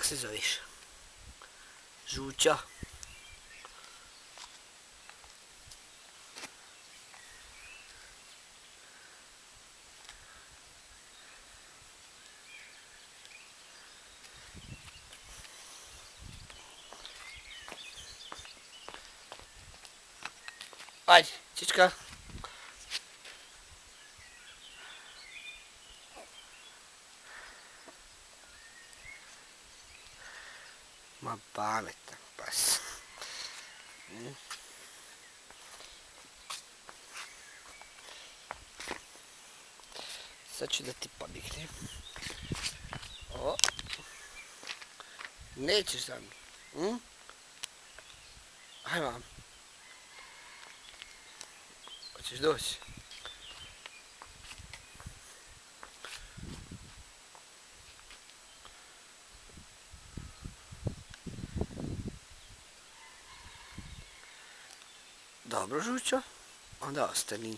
se zoveš? Žuća. Ajde, čička. Ma pametan pas. Sad ću da ti pobjegnem. O. Nećeš za mnom. Aj vam. Hoćeš doći? Dobro, Žućo. Onda ostani.